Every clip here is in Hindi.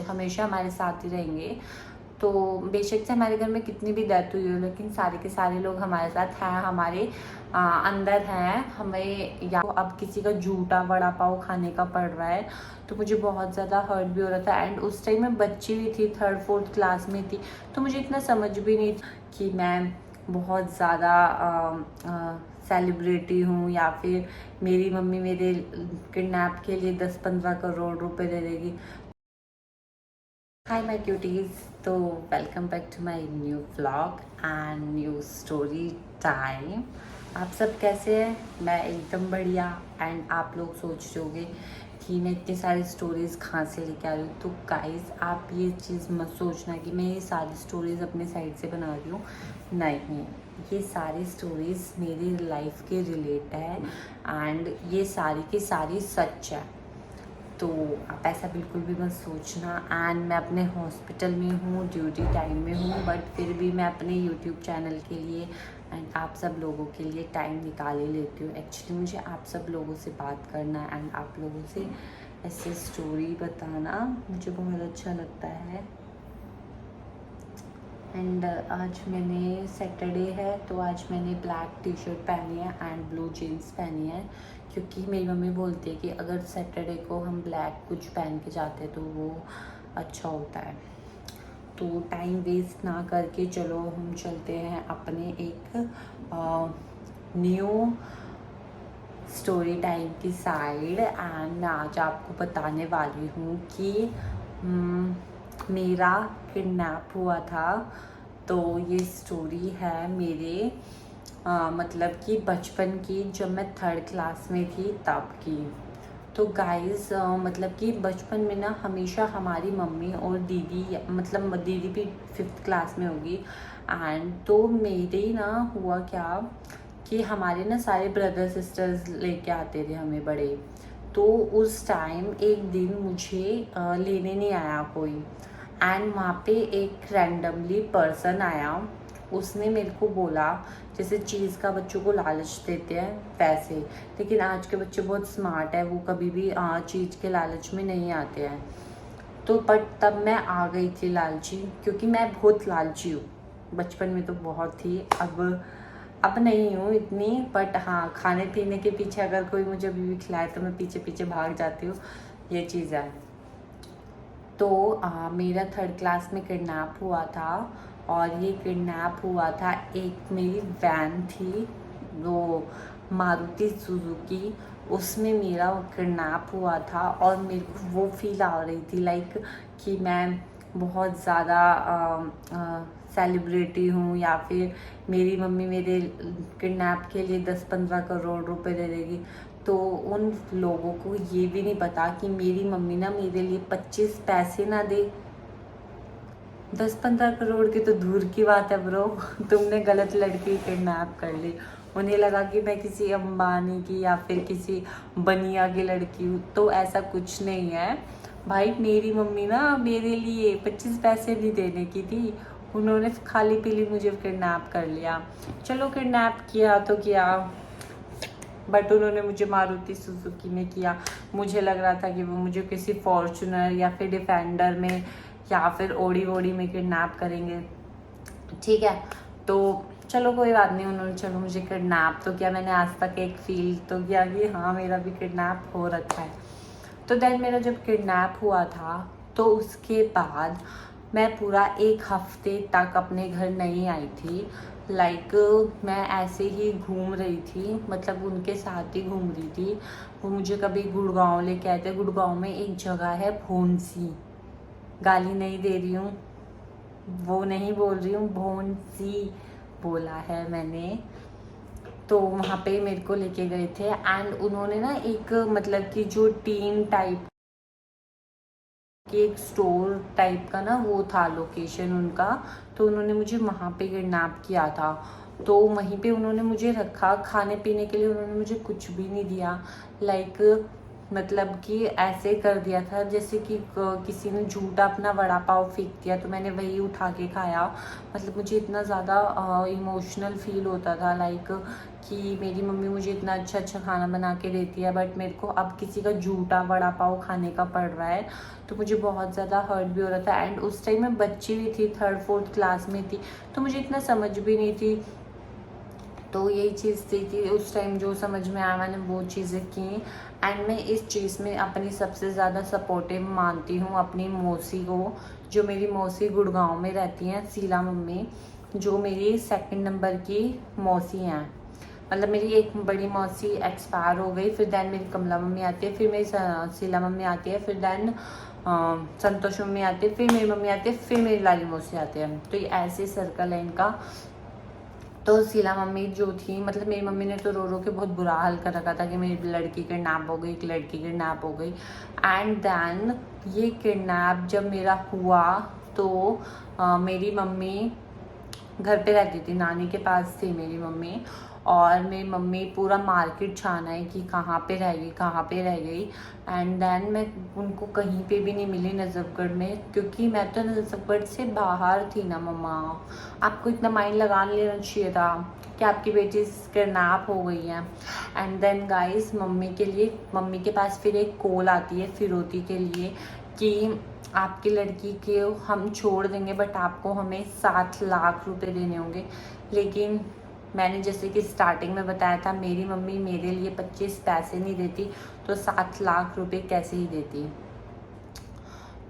हमेशा हमारे साथ ही रहेंगे। तो बेशक से हमारे घर में कितनी भी डेथ हुई हो, लेकिन सारे के सारे लोग हमारे साथ हैं, हमारे अंदर हैं। हमें या अब किसी का झूठा वड़ा पाव खाने का पड़ रहा है तो मुझे बहुत ज़्यादा हर्ट भी हो रहा था। एंड उस टाइम मैं बच्ची भी थी, 3rd-4th क्लास में थी, तो मुझे इतना समझ भी नहीं था कि मैं बहुत ज़्यादा सेलिब्रिटी हूँ या फिर मेरी मम्मी मेरे किडनैप के लिए 10-15 करोड़ रुपए दे देगी। हाय माय क्यूटीज, तो welcome back to my new vlog and new story time. आप सब कैसे हैं? मैं एकदम बढ़िया। एंड आप लोग सोच रहे होंगे कि मैं इतनी सारी स्टोरीज़ कहाँ से लेके आ रही हूँ। तो गाइस, आप ये चीज़ मत सोचना कि मैं ये सारी स्टोरीज़ अपने साइड से बना रही हूँ। नहीं, ये सारी स्टोरीज़ मेरी लाइफ के रिलेट है एंड ये सारी की सारी सच है। तो आप ऐसा बिल्कुल भी मत सोचना। एंड मैं अपने हॉस्पिटल में हूँ, ड्यूटी टाइम में हूँ, बट फिर भी मैं अपने यूट्यूब चैनल के लिए एंड आप सब लोगों के लिए टाइम निकाल ही लेती हूँ। एक्चुअली मुझे आप सब लोगों से बात करना एंड आप लोगों से ऐसे स्टोरी बताना मुझे बहुत अच्छा लगता है। एंड आज मैंने सैटरडे है तो आज मैंने ब्लैक टी शर्ट पहनी है एंड ब्लू जीन्स पहनी है, क्योंकि मेरी मम्मी बोलती है कि अगर सैटरडे को हम ब्लैक कुछ पहन के जाते हैं तो वो अच्छा होता है। तो टाइम वेस्ट ना करके चलो हम चलते हैं अपने एक न्यू स्टोरी टाइम की साइड। एंड मैं आज आपको बताने वाली हूँ कि मेरा किडनैप हुआ था। तो ये स्टोरी है मेरे मतलब कि बचपन की, जब मैं 3rd क्लास में थी तब की। तो गाइस मतलब कि बचपन में ना हमेशा हमारी मम्मी और दीदी, मतलब दीदी भी 5th क्लास में होगी। एंड तो मेरे ना हुआ क्या कि हमारे ना सारे ब्रदर सिस्टर्स लेके आते थे हमें बड़े। तो उस टाइम एक दिन मुझे लेने नहीं आया कोई। एंड वहाँ पे एक रैंडमली पर्सन आया, उसने मेरे को बोला, जैसे चीज़ का बच्चों को लालच देते हैं वैसे, लेकिन आज के बच्चे बहुत स्मार्ट है, वो कभी भी चीज़ के लालच में नहीं आते हैं। तो बट तब मैं आ गई थी लालची, क्योंकि मैं बहुत लालची हूँ। बचपन में तो बहुत थी, अब नहीं हूँ इतनी, बट हाँ, खाने पीने के पीछे अगर कोई मुझे अभी भी खिलाए तो मैं पीछे पीछे भाग जाती हूँ, ये चीज़ है। तो मेरा 3rd क्लास में किडनैप हुआ था, और ये किडनैप हुआ था, एक मेरी वैन थी वो मारुति सुजुकी, उसमें मेरा किडनैप हुआ था। और मेरे को वो फील आ रही थी लाइक कि मैं बहुत ज़्यादा सेलिब्रिटी हूँ या फिर मेरी मम्मी मेरे किडनैप के लिए 10-15 करोड़ रुपए दे देगी। तो उन लोगों को ये भी नहीं पता कि मेरी मम्मी ना मेरे लिए 25 पैसे ना दे। 10-15 करोड़ की तो दूर की बात है ब्रो। तुमने गलत लड़की किडनैप कर ली। उन्हें लगा कि मैं किसी अंबानी की या फिर किसी बनिया की लड़की हूँ, तो ऐसा कुछ नहीं है भाई। मेरी मम्मी ना मेरे लिए 25 पैसे नहीं देने की थी, उन्होंने खाली पीली मुझे किडनैप कर लिया। चलो किडनैप किया तो किया, बट उन्होंने मुझे मारुति सुजुकी में किया। मुझे लग रहा था कि वो मुझे किसी फॉर्चुनर या फिर डिफेंडर में या फिर ओडी वोडी में किडनैप करेंगे, ठीक है। तो चलो कोई बात नहीं, उन्होंने चलो मुझे किडनैप तो किया। मैंने आज तक एक फील तो किया कि हाँ, मेरा भी किडनैप हो रखा है। तो देन मेरा जब किडनैप हुआ था तो उसके बाद मैं पूरा 1 हफ्ते तक अपने घर नहीं आई थी। लाइक मैं ऐसे ही घूम रही थी, मतलब उनके साथ ही घूम रही थी। वो मुझे कभी गुड़गांव लेके आए थे। गुड़गांव में एक जगह है भोंसी, गाली नहीं दे रही हूँ, वो नहीं बोल रही हूँ, भोंसी बोला है मैंने। तो वहाँ पे मेरे को लेके गए थे एंड उन्होंने ना एक मतलब कि जो टीन टाइप कि एक स्टोर टाइप का ना वो था लोकेशन उनका, तो उन्होंने मुझे वहाँ पे किडनैप किया था। तो वहीं पे उन्होंने मुझे रखा, खाने पीने के लिए उन्होंने मुझे कुछ भी नहीं दिया। लाइक मतलब कि ऐसे कर दिया था जैसे कि किसी ने झूठा अपना वड़ा पाव फेंक दिया तो मैंने वही उठा के खाया। मतलब मुझे इतना ज़्यादा इमोशनल फील होता था, लाइक कि मेरी मम्मी मुझे इतना अच्छा अच्छा खाना बना के देती है बट मेरे को अब किसी का झूठा वड़ा पाव खाने का पड़ रहा है, तो मुझे बहुत ज़्यादा हर्ट भी हो रहा था। एंड उस टाइम मैं बच्ची भी थी, 3rd-4th क्लास में थी, तो मुझे इतना समझ भी नहीं थी। तो यही चीज़ थी कि उस टाइम जो समझ में आया मैंने वो चीज़ें की। एंड मैं इस चीज़ में अपनी सबसे ज़्यादा सपोर्टिव मानती हूँ अपनी मौसी को, जो मेरी मौसी गुड़गांव में रहती हैं, शीला मम्मी, जो मेरी 2nd नंबर की मौसी हैं। मतलब मेरी एक बड़ी मौसी एक्सपायर हो गई, फिर दैन मेरी कमला मम्मी आती है, फिर मेरी शीला मम्मी आती है, फिर दैन संतोष मम्मी आती है, फिर मेरी मम्मी आती है, फिर मेरी लाली मौसी आती है। तो ये ऐसे सर्कल है इनका। तो शीला मम्मी जो थी, मतलब मेरी मम्मी ने तो रो रो के बहुत बुरा हाल कर रखा था कि मेरी लड़की किडनैप हो गई, एक लड़की किडनैप हो गई। एंड देन ये किडनैप जब मेरा हुआ तो मेरी मम्मी घर पे रहती थी, नानी के पास थी मेरी मम्मी, और मेरी मम्मी पूरा मार्केट छाना है कि कहाँ पे रह गई, कहाँ पे रह गई। एंड देन मैं उनको कहीं पे भी नहीं मिली नजफगढ़ में, क्योंकि मैं तो नजफगढ़ से बाहर थी ना मम्मा। आपको इतना माइंड लगा लेना चाहिए था कि आपकी बेटी किडनैप हो गई है। एंड देन गाइस मम्मी के पास फिर एक कॉल आती है फिरौती के लिए कि आपकी लड़की को हम छोड़ देंगे बट आपको हमें 7 लाख रुपए देने होंगे। लेकिन मैंने जैसे कि स्टार्टिंग में बताया था, मेरी मम्मी मेरे लिए 25 पैसे नहीं देती तो 7 लाख रुपए कैसे ही देती।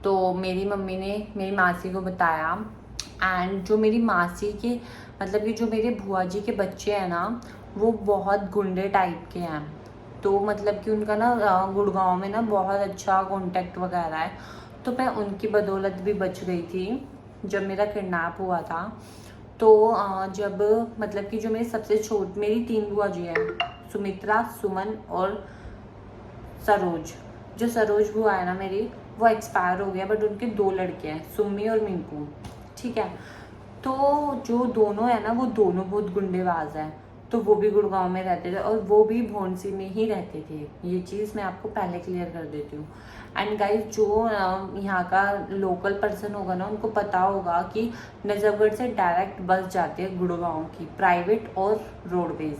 तो मेरी मम्मी ने मेरी मासी को बताया। एंड जो मेरी मासी के मतलब कि जो मेरे बुआ जी के बच्चे हैं ना, वो बहुत गुंडे टाइप के हैं। तो मतलब कि उनका ना गुड़गांव में ना बहुत अच्छा कॉन्टेक्ट वगैरह है, तो मैं उनकी बदौलत भी बच गई थी जब मेरा किडनैप हुआ था। तो जब मतलब कि जो मेरी 3 बुआ जी हैं, सुमित्रा, सुमन और सरोज। जो सरोज बुआ है ना मेरी, वो एक्सपायर हो गया बट उनके 2 लड़के हैं, सुम्मी और मिंकू, ठीक है। तो जो दोनों है ना, वो दोनों बहुत गुंडेबाज हैं। तो वो भी गुड़गांव में रहते थे और वो भी भोंसी में ही रहते थे। ये चीज़ मैं आपको पहले क्लियर कर देती हूँ। एंड गाइस जो यहाँ का लोकल पर्सन होगा ना, उनको पता होगा कि नजफगढ़ से डायरेक्ट बस जाती है गुड़गांव की, प्राइवेट और रोडवेज।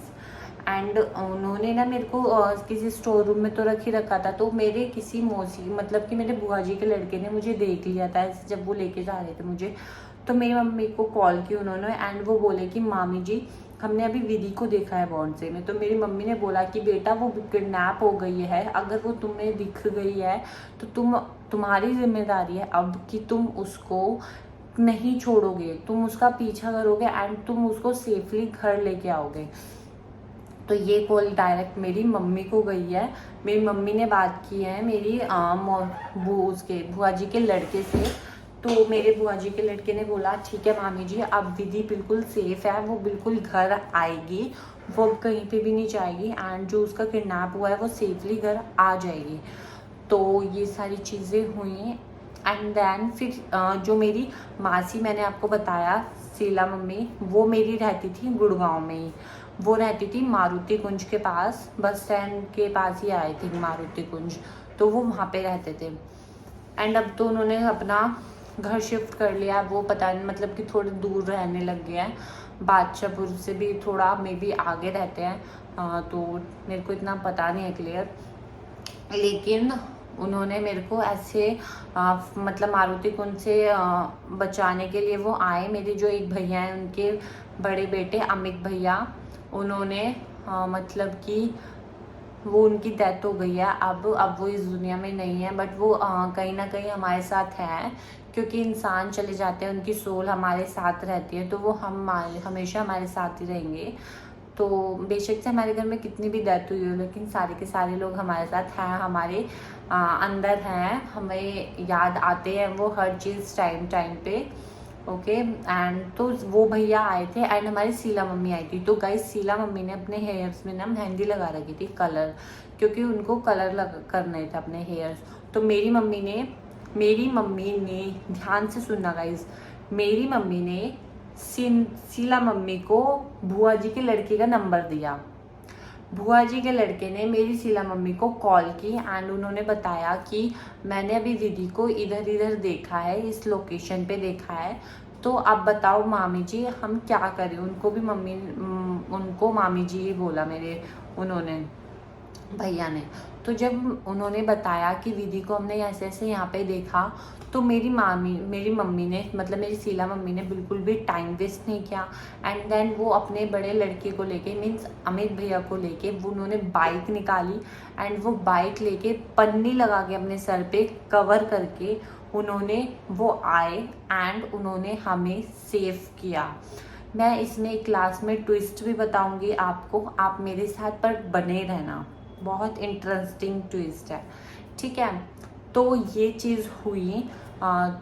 एंड उन्होंने ना मेरे को किसी स्टोर रूम में तो रख ही रखा था। तो मेरे किसी मौसी मतलब कि मेरे बुआ जी के लड़के ने मुझे देख लिया था ऐसे, जब वो लेके जा रहे थे मुझे। तो मेरी मम्मी को कॉल की उन्होंने, एंड वो बोले कि मामी जी हमने अभी विधि को देखा है बॉन्डसे में। तो मेरी मम्मी ने बोला कि बेटा वो किडनैप हो गई है, अगर वो तुम्हें दिख गई है तो तुम्हारी जिम्मेदारी है अब कि तुम उसको नहीं छोड़ोगे, तुम उसका पीछा करोगे एंड तुम उसको सेफली घर लेके आओगे। तो ये कॉल डायरेक्ट मेरी मम्मी को गई है। मेरी मम्मी ने बात की है मेरी उसके बुआ जी के लड़के से। तो मेरे बुआ जी के लड़के ने बोला ठीक है मामी जी, अब विधि बिल्कुल सेफ है, वो बिल्कुल घर आएगी, वो कहीं पे भी नहीं जाएगी, एंड जो उसका किडनैप हुआ है वो सेफली घर आ जाएगी। तो ये सारी चीज़ें हुई। एंड देन फिर जो मेरी मासी मैंने आपको बताया, शीला मम्मी, वो मेरी रहती थी गुड़गांव में ही। वो रहती थी मारुति कुंज के पास, बस स्टैंड के पास ही आए थे मारुति कुंज, तो वो वहाँ पे रहते थे। एंड अब तो उन्होंने अपना घर शिफ्ट कर लिया, वो पता नहीं मतलब कि थोड़े दूर रहने लग गए हैं, बादशाहपुर से भी थोड़ा मे बी आगे रहते हैं। तो मेरे को इतना पता नहीं है क्लियर, लेकिन उन्होंने मेरे को ऐसे मतलब मारुति कुंज से बचाने के लिए वो आए। मेरे जो एक भैया हैं, उनके बड़े बेटे अमित भैया, उन्होंने मतलब कि वो उनकी डेथ हो गई है, अब वो इस दुनिया में नहीं है, बट वो कहीं ना कहीं हमारे साथ है, क्योंकि इंसान चले जाते हैं, उनकी सोल हमारे साथ रहती है, तो वो हमेशा हमारे साथ ही रहेंगे। तो बेशक से हमारे घर में कितनी भी डेथ हुई हो, लेकिन सारे के सारे लोग हमारे साथ हैं, हमारे अंदर हैं, हमें याद आते हैं वो हर चीज़ टाइम पे। ओके एंड तो वो भैया आए थे एंड हमारी शीला मम्मी आई थी। तो गाइस शीला मम्मी ने अपने हेयर्स में ना मेहंदी लगा रखी थी, कलर, क्योंकि उनको कलर करने थे अपने हेयर्स। तो मेरी मम्मी ने ध्यान से सुनना गाइस, मेरी मम्मी ने शीला मम्मी को बुआ जी के लड़के का नंबर दिया। बुआ जी के लड़के ने मेरी शीला मम्मी को कॉल की एंड उन्होंने बताया कि मैंने अभी दीदी को इधर इधर देखा है, इस लोकेशन पे देखा है, तो अब बताओ मामी जी हम क्या करें। उनको मामी जी ही बोला मेरे उन्होंने भैया ने। तो जब उन्होंने बताया कि दीदी को हमने ऐसे ऐसे यहाँ पे देखा, तो मेरी मम्मी ने, मतलब मेरी शीला मम्मी ने बिल्कुल भी टाइम वेस्ट नहीं किया एंड देन वो अपने बड़े लड़के को लेके, मीन्स अमित भैया को लेके, वो उन्होंने बाइक निकाली एंड वो बाइक लेके पन्नी लगा के अपने सर पे कवर करके उन्होंने वो आए एंड उन्होंने हमें सेव किया। मैं इसमें एक क्लास में ट्विस्ट भी बताऊंगी आपको, आप मेरे साथ पर बने रहना, बहुत इंटरेस्टिंग ट्विस्ट है, ठीक है। तो ये चीज़ हुई।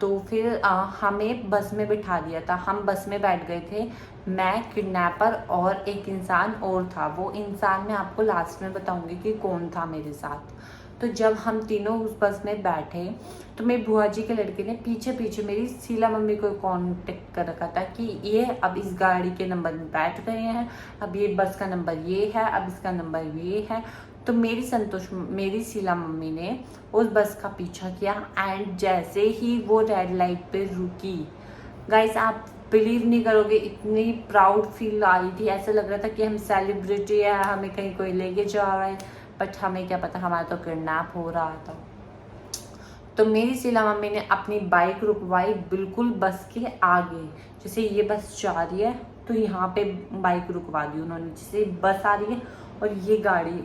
तो फिर हमें बस में बिठा दिया था, हम बस में बैठ गए थे, मैं, किडनैपर और एक इंसान और था। वो इंसान मैं आपको लास्ट में बताऊंगी कि कौन था मेरे साथ। तो जब हम तीनों उस बस में बैठे तो मेरी बुआ जी के लड़के ने पीछे पीछे मेरी शीला मम्मी को कांटेक्ट कर रखा था कि ये अब इस गाड़ी के नंबर में बैठ गए हैं, अब ये बस का नंबर ये है, अब इसका नंबर ये है। तो मेरी शीला मम्मी ने उस बस का पीछा किया एंड जैसे ही वो रेड लाइट पे रुकी, गाइस आप बिलीव नहीं करोगे, इतनी प्राउड फील आ रही थी, ऐसा लग रहा था कि हम सेलिब्रिटी है, हमें कहीं कोई लेके जा रहा है, बट हमें क्या पता हमारा तो किडनैप हो रहा था। तो मेरी शीला मम्मी ने अपनी बाइक रुकवाई बिल्कुल बस के आगे, जैसे ये बस जा रही है तो यहाँ पे बाइक रुकवा दी उन्होंने, जैसे बस आ रही है और ये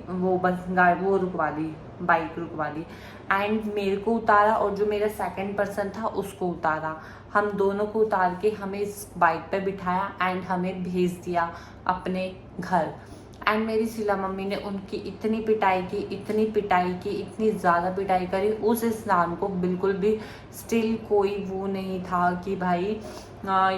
वो रुकवा दी, बाइक रुकवा दी एंड मेरे को उतारा और जो मेरा सेकंड पर्सन था उसको उतारा। हम दोनों को उतार के हमें इस बाइक पे बिठाया एंड हमें भेज दिया अपने घर। एंड मेरी शीला मम्मी ने उनकी इतनी पिटाई की, इतनी ज़्यादा पिटाई करी, उस इंसान को बिल्कुल भी स्टिल कोई वो नहीं था कि भाई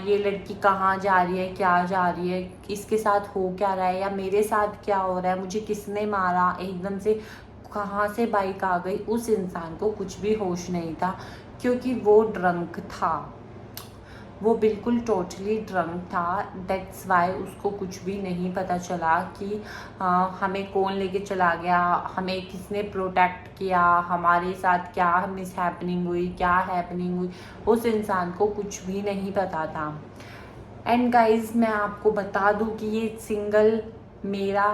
ये लड़की कहाँ जा रही है, क्या जा रही है, इसके साथ हो क्या रहा है या मेरे साथ क्या हो रहा है, मुझे किसने मारा, एकदम से कहाँ से बाइक आ गई। उस इंसान को कुछ भी होश नहीं था क्योंकि वो ड्रंक था, वो बिल्कुल टोटली ड्रंक था। दैट्स वाई उसको कुछ भी नहीं पता चला कि हमें कौन लेके चला गया, हमें किसने प्रोटेक्ट किया, हमारे साथ क्या मिस हैपनिंग हुई, क्या हैपनिंग हुई, उस इंसान को कुछ भी नहीं पता था। एंड गाइज मैं आपको बता दूं कि ये सिंगल मेरा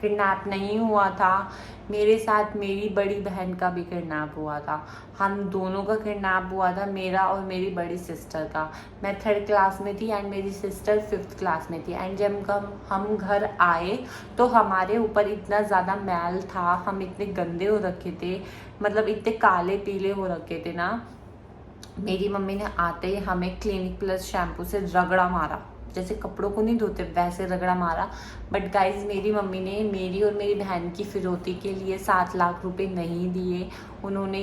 किडनैप नहीं हुआ था, मेरे साथ मेरी बड़ी बहन का भी किडनैप हुआ था। हम दोनों का किडनैप हुआ था, मेरा और मेरी बड़ी सिस्टर का। मैं 3rd क्लास में थी एंड मेरी सिस्टर 5th क्लास में थी। एंड जब हम घर आए तो हमारे ऊपर इतना ज़्यादा मैल था, हम इतने गंदे हो रखे थे, मतलब इतने काले पीले हो रखे थे ना। मेरी मम्मी ने आते ही हमें क्लिनिक प्लस शैम्पू से रगड़ा मारा, जैसे कपड़ों को नहीं धोते वैसे रगड़ा मारा। बट गाइज मेरी मम्मी ने मेरी और मेरी बहन की फिरौती के लिए 7 लाख रुपए नहीं दिए। उन्होंने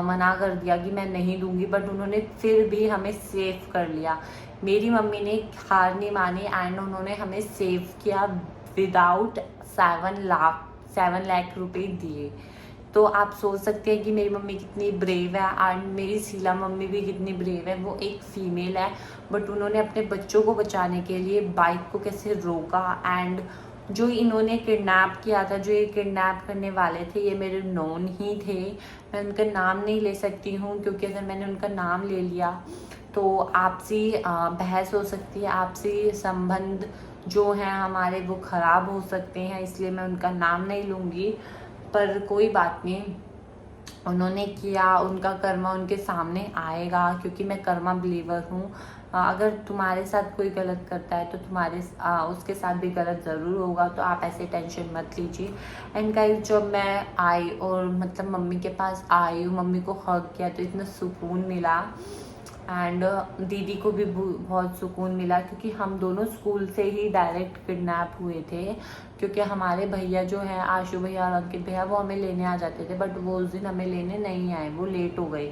मना कर दिया कि मैं नहीं दूंगी, बट उन्होंने फिर भी हमें सेव कर लिया। मेरी मम्मी ने हार नहीं मानी एंड उन्होंने हमें सेव किया विदाउट 7 लाख रुपए दिए। तो आप सोच सकते हैं कि मेरी मम्मी कितनी ब्रेव है एंड मेरी शीला मम्मी भी कितनी ब्रेव है। वो एक फीमेल है बट उन्होंने अपने बच्चों को बचाने के लिए बाइक को कैसे रोका। एंड जो इन्होंने किडनैप किया था, जो ये किडनैप करने वाले थे, ये मेरे नोन ही थे। मैं उनका नाम नहीं ले सकती हूँ क्योंकि अगर मैंने उनका नाम ले लिया तो आपसी बहस हो सकती है, आपसी संबंध जो हैं हमारे वो ख़राब हो सकते हैं, इसलिए मैं उनका नाम नहीं लूँगी। पर कोई बात नहीं, उन्होंने किया, उनका कर्मा उनके सामने आएगा क्योंकि मैं कर्मा बिलीवर हूँ। अगर तुम्हारे साथ कोई गलत करता है तो उसके साथ भी गलत ज़रूर होगा, तो आप ऐसे टेंशन मत लीजिए। एंड गाइस जब मैं आई और मतलब मम्मी के पास आई, मम्मी को हग किया तो इतना सुकून मिला एंड दीदी को भी बहुत सुकून मिला क्योंकि हम दोनों स्कूल से ही डायरेक्ट किडनैप हुए थे। क्योंकि हमारे भैया जो हैं आशु भैया और अंकित भैया वो हमें लेने आ जाते थे, बट वो उस दिन हमें लेने नहीं आए, वो लेट हो गए।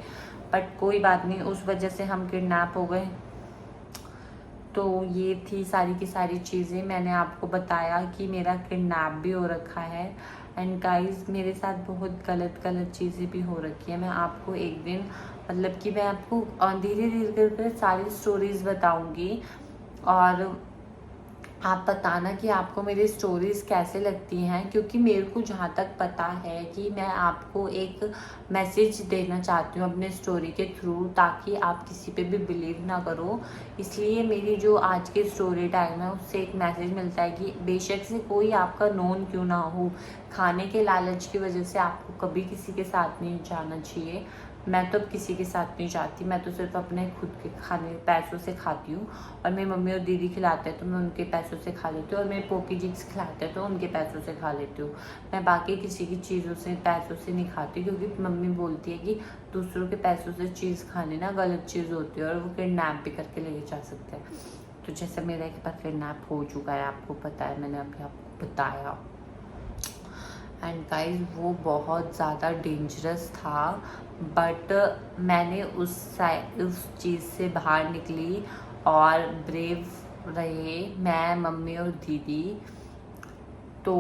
बट कोई बात नहीं, उस वजह से हम किडनैप हो गए। तो ये थी सारी की सारी चीज़ें, मैंने आपको बताया कि मेरा किडनैप भी हो रखा है। एंड गाइस मेरे साथ बहुत गलत चीज़ें भी हो रखी है। मैं आपको एक दिन मतलब कि मैं आपको धीरे धीरे करके सारी स्टोरीज बताऊंगी। और आप बताना कि आपको मेरी स्टोरीज़ कैसे लगती हैं, क्योंकि मेरे को जहाँ तक पता है कि मैं आपको एक मैसेज देना चाहती हूँ अपने स्टोरी के थ्रू, ताकि आप किसी पे भी बिलीव ना करो। इसलिए मेरी जो आज की स्टोरी टाइम है उससे एक मैसेज मिलता है कि बेशक से कोई आपका नोन क्यों ना हो, खाने के लालच की वजह से आपको कभी किसी के साथ नहीं जाना चाहिए। मैं तो अब किसी के साथ नहीं जाती, मैं तो सिर्फ अपने खुद के खाने पैसों से खाती हूँ। और मेरी मम्मी और दीदी खिलाते हैं तो मैं उनके पैसों से खा लेती हूँ, और मेरे पोपी जी खिलाते हैं तो उनके पैसों से खा लेती हूँ। मैं बाकी किसी की चीज़ों से पैसों से नहीं खाती, क्योंकि मम्मी बोलती है कि दूसरों के पैसों से चीज़ खानी ना गलत चीज़ होती है, और वो किडनैप भी करके लेके जा सकते हैं। तो जैसे मेरा एक बार किडनैप हो चुका है, आपको पता है, मैंने अभी आपको बताया। एंड गाइस वो बहुत ज़्यादा डेंजरस था, बट मैंने उस चीज़ से बाहर निकली और ब्रेव रहे मैं, मम्मी और दीदी। तो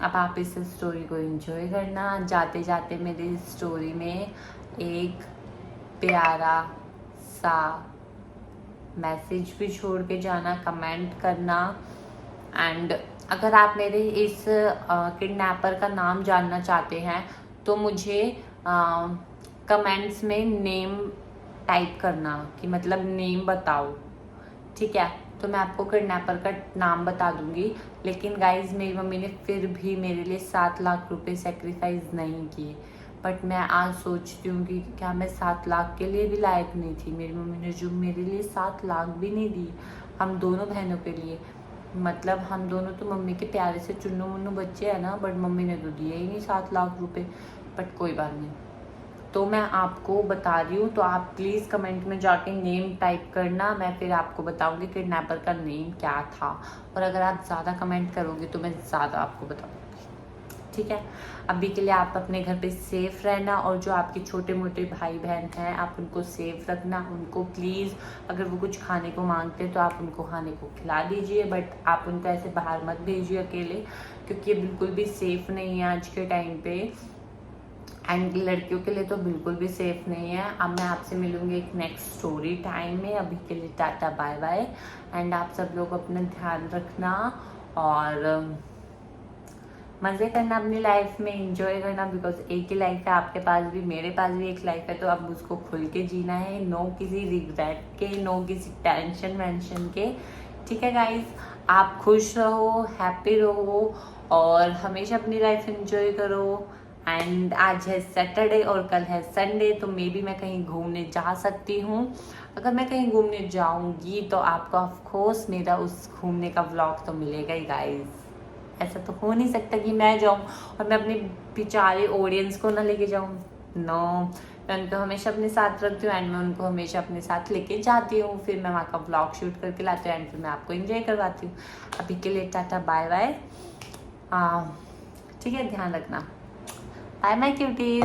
अब आप इस स्टोरी को एंजॉय करना। जाते जाते मेरी स्टोरी में एक प्यारा सा मैसेज भी छोड़ के जाना, कमेंट करना। एंड अगर आप मेरे इस किडनैपर का नाम जानना चाहते हैं तो मुझे कमेंट्स में नेम टाइप करना, कि मतलब नेम बताओ, ठीक है। तो मैं आपको किडनैपर का नाम बता दूंगी। लेकिन गाइज मेरी मम्मी ने फिर भी मेरे लिए 7 लाख रुपए सेक्रीफाइस नहीं किए। बट मैं आज सोचती हूँ कि क्या मैं 7 लाख के लिए भी लायक नहीं थी। मेरी मम्मी ने जो मेरे लिए 7 लाख भी नहीं दी, हम दोनों बहनों के लिए। मतलब हम दोनों तो मम्मी के प्यारे से चुन्नू मुन्नू बच्चे हैं ना, बट मम्मी ने तो दिए ही नहीं 7 लाख रुपए। बट कोई बात नहीं, तो मैं आपको बता रही हूँ। तो आप प्लीज़ कमेंट में जाके नेम टाइप करना, मैं फिर आपको बताऊँगी किडनैपर का नेम क्या था। और अगर आप ज़्यादा कमेंट करोगे तो मैं ज़्यादा आपको बताऊँगी, ठीक है। अभी के लिए आप अपने घर पे सेफ रहना, और जो आपके छोटे मोटे भाई बहन हैं आप उनको सेफ रखना। उनको प्लीज़ अगर वो कुछ खाने को मांगते हैं तो आप उनको खाने को खिला दीजिए, बट आप उनको ऐसे बाहर मत भेजिए अकेले, क्योंकि ये बिल्कुल भी सेफ़ नहीं है आज के टाइम पे। एंड लड़कियों के लिए तो बिल्कुल भी सेफ़ नहीं है। अब मैं आपसे मिलूंगी एक नेक्स्ट स्टोरी टाइम में। अभी के लिए टाटा बाय बाय। एंड आप सब लोग अपना ध्यान रखना और मज़े करना अपनी लाइफ में, एंजॉय करना। बिकॉज एक ही लाइफ है आपके पास भी, मेरे पास भी एक लाइफ है, तो अब उसको खुल के जीना है। नो किसी रिग्रेट के, नो किसी टेंशन वेंशन के, ठीक है गाइज। आप खुश रहो, हैप्पी रहो और हमेशा अपनी लाइफ एंजॉय करो। एंड आज है सैटरडे और कल है संडे, तो मे बी मैं कहीं घूमने जा सकती हूँ। अगर मैं कहीं घूमने जाऊँगी तो आपको ऑफकोर्स मेरा उस घूमने का व्लॉग तो मिलेगा ही गाइज। ऐसा तो हो नहीं सकता कि मैं जाऊँ और मैं अपने बेचारे ऑडियंस को ना लेके जाऊँ। नो, मैं उनको हमेशा अपने साथ रखती हूँ एंड मैं उनको हमेशा अपने साथ लेके जाती हूँ। फिर मैं वहाँ का व्लॉग शूट करके लाती हूँ एंड फिर मैं आपको एंजॉय करवाती हूँ। अभी के लिए टाटा बाय बाय, ठीक है, ध्यान रखना। Bye my cuties.